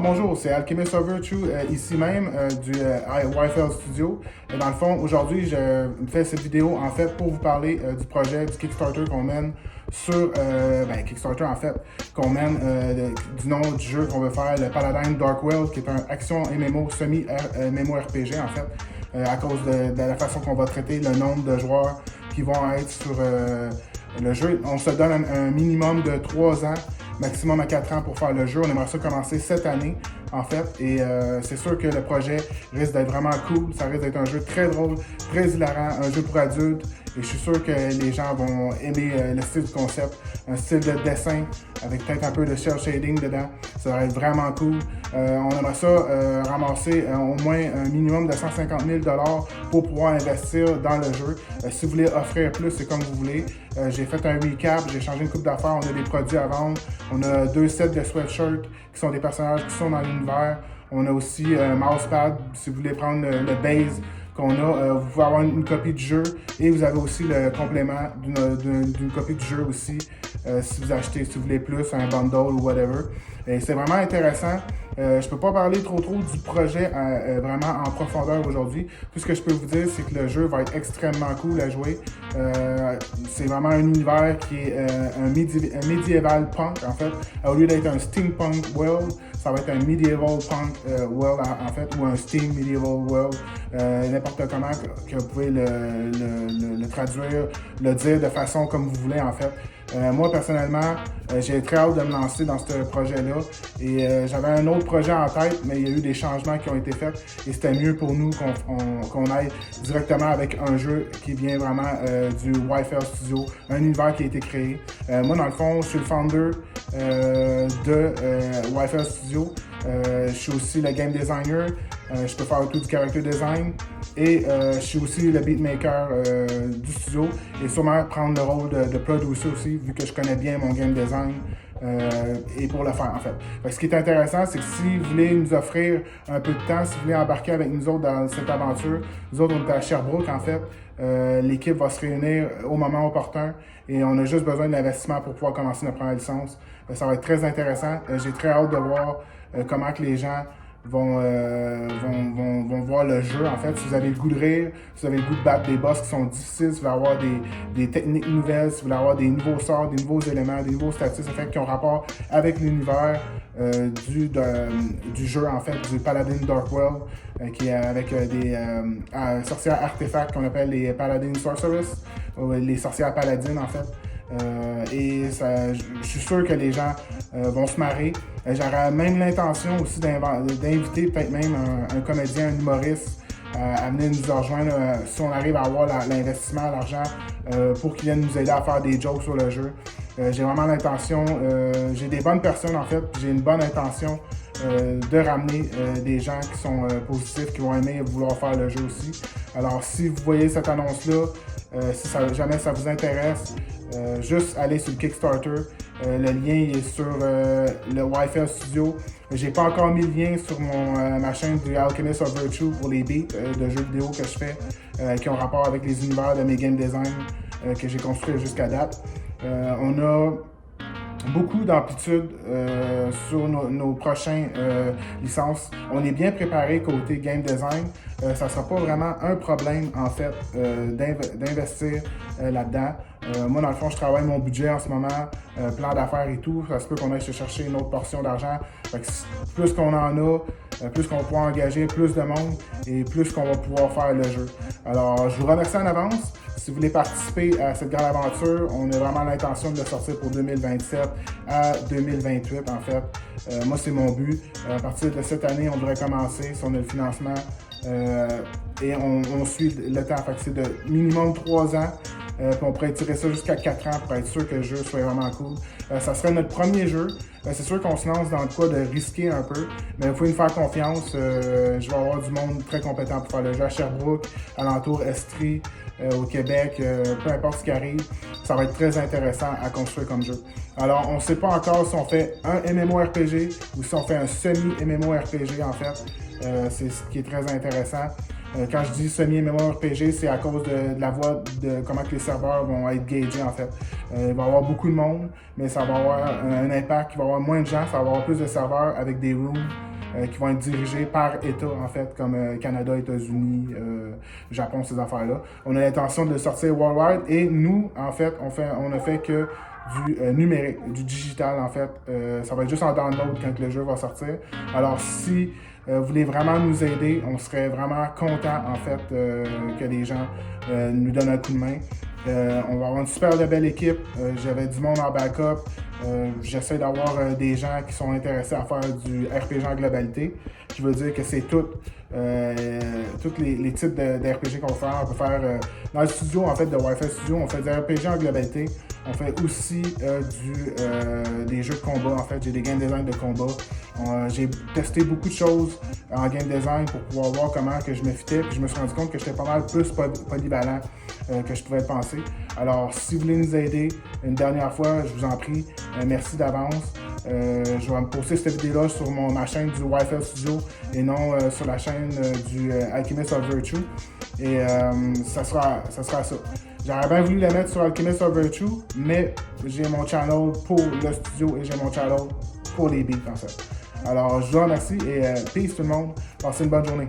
Bonjour, c'est Alchemist of Virtue ici même du YFL Studio. Et dans le fond, aujourd'hui, je fais cette vidéo en fait pour vous parler du projet du Kickstarter qu'on mène sur Kickstarter en fait, qu'on mène du nom du jeu qu'on veut faire, le Paladin Dark World, qui est un action MMO semi-MMO RPG en fait, à cause de la façon qu'on va traiter le nombre de joueurs qui vont être sur le jeu. On se donne un minimum de 3 ans, maximum à 4 ans pour faire le jeu. On aimerait ça commencer cette année, en fait. Et c'est sûr que le projet risque d'être vraiment cool. Ça risque d'être un jeu très drôle, très hilarant, un jeu pour adultes. Et je suis sûr que les gens vont aimer le style du concept. Un style de dessin avec peut-être un peu de shell shading dedans. Ça va être vraiment cool. On aimerait ça ramasser au moins un minimum de 150 000 $ pour pouvoir investir dans le jeu. Si vous voulez offrir plus, c'est comme vous voulez. J'ai fait un recap, j'ai changé une coupe d'affaires, on a des produits à vendre. On a 2 sets de sweatshirts qui sont des personnages qui sont dans l'univers. On a aussi un mousepad, si vous voulez prendre le base qu'on a, vous pouvez avoir une copie du jeu et vous avez aussi le complément d'une copie du jeu aussi si vous achetez, si vous voulez plus, un bundle ou whatever. Et c'est vraiment intéressant. Je peux pas parler trop du projet vraiment en profondeur aujourd'hui. Tout ce que je peux vous dire, c'est que le jeu va être extrêmement cool à jouer. C'est vraiment un univers qui est un medieval punk en fait. Au lieu d'être un steampunk world, ça va être un medieval punk world en fait, ou un steam medieval world, n'importe comment que vous pouvez le traduire, le dire de façon comme vous voulez en fait. Moi personnellement, j'ai très hâte de me lancer dans ce projet-là et j'avais un autre projet en tête, mais il y a eu des changements qui ont été faits et c'était mieux pour nous qu'on aille directement avec un jeu qui vient vraiment du YFL Studio, un univers qui a été créé. Moi dans le fond, je suis le founder de YFL Studio. Je suis aussi le game designer, je peux faire tout du character design et je suis aussi le beatmaker du studio et sûrement prendre le rôle de producer aussi vu que je connais bien mon game design et pour le faire en fait. Ce qui est intéressant, c'est que si vous voulez nous offrir un peu de temps, si vous voulez embarquer avec nous autres dans cette aventure, nous autres on est à Sherbrooke en fait, l'équipe va se réunir au moment opportun et on a juste besoin de l'investissement pour pouvoir commencer notre première licence. Ça va être très intéressant. J'ai très hâte de voir comment que les gens vont voir le jeu en fait. Si vous avez le goût de rire, si vous avez le goût de battre des boss qui sont difficiles, si vous voulez avoir des techniques nouvelles, si vous voulez avoir des nouveaux sorts, des nouveaux éléments, des nouveaux statuts en fait, qui ont rapport avec l'univers du jeu en fait, du Paladin Dark World, qui est avec des sorcières artefacts qu'on appelle les Paladin Sorceress, les sorcières paladines en fait. Et je suis sûr que les gens vont se marrer. J'aurais même l'intention aussi d'inviter peut-être même un comédien, un humoriste à venir nous rejoindre si on arrive à avoir l'investissement, l'argent pour qu'ils viennent nous aider à faire des jokes sur le jeu. J'ai vraiment l'intention, j'ai des bonnes personnes en fait, j'ai une bonne intention de ramener des gens qui sont positifs, qui vont aimer vouloir faire le jeu aussi. Alors si vous voyez cette annonce-là, si jamais ça vous intéresse, juste allez sur le Kickstarter. Le lien est sur le YFL Studio. J'ai pas encore mis le lien sur ma chaîne du Alchemist of Virtue pour les beats de jeux vidéo que je fais qui ont rapport avec les univers de mes game design que j'ai construits jusqu'à date. On a beaucoup d'amplitude sur nos prochaines licences. On est bien préparé côté game design. Ça ne sera pas vraiment un problème en fait d'investir là-dedans. Moi dans le fond je travaille mon budget en ce moment, plan d'affaires et tout. Ça se peut qu'on aille se chercher une autre portion d'argent. Plus qu'on en a, plus qu'on va pouvoir engager plus de monde et plus qu'on va pouvoir faire le jeu. Alors je vous remercie en avance. Si vous voulez participer à cette grande aventure, on a vraiment l'intention de le sortir pour 2027 à 2028 en fait. Moi c'est mon but. À partir de cette année, on devrait commencer si on a le financement et on suit le temps. Fait que c'est de minimum 3 ans. Puis on pourrait tirer ça jusqu'à 4 ans pour être sûr que le jeu soit vraiment cool. Ça serait notre premier jeu. C'est sûr qu'on se lance dans le quoi de risquer un peu, mais vous pouvez nous faire confiance. Je vais avoir du monde très compétent pour faire le jeu à Sherbrooke, alentour Estrie, au Québec, peu importe ce qui arrive. Ça va être très intéressant à construire comme jeu. Alors, on ne sait pas encore si on fait un MMORPG ou si on fait un semi-MMORPG en fait. C'est ce qui est très intéressant. Quand je dis semi-MMORPG, c'est à cause de la voie de comment que les serveurs vont être gagés en fait. Il va y avoir beaucoup de monde, mais ça va avoir un impact, il va y avoir moins de gens, ça va avoir plus de serveurs avec des rooms qui vont être dirigés par État, en fait, comme Canada, États-Unis, Japon, ces affaires-là. On a l'intention de le sortir worldwide et nous, en fait, on a fait que du numérique, du digital, en fait. Ça va être juste en download quand le jeu va sortir. Alors, si vous voulez vraiment nous aider, on serait vraiment content, en fait, que les gens nous donnent un coup de main. On va avoir une super belle équipe. J'avais du monde en backup. J'essaie d'avoir des gens qui sont intéressés à faire du RPG en globalité. Je veux dire que c'est tous les types de RPG qu'on va faire. On peut faire dans le studio, en fait, de Wi-Fi Studio, on fait du RPG en globalité. On fait aussi des jeux de combat. En fait, j'ai des game design de combat. J'ai testé beaucoup de choses en game design pour pouvoir voir comment que je me fitais. Puis je me suis rendu compte que j'étais pas mal plus polyvalent que je pouvais penser. Alors, si vous voulez nous aider une dernière fois, je vous en prie, merci d'avance. Je vais me poster cette vidéo-là sur ma chaîne du Wi-Fi Studio et non sur la chaîne du Alchemist of Virtue. Et ça sera ça. J'aurais bien voulu la mettre sur Alchemist of Virtue, mais j'ai mon channel pour le studio et j'ai mon channel pour les beats, en fait. Alors, je vous remercie et peace tout le monde. Passez une bonne journée.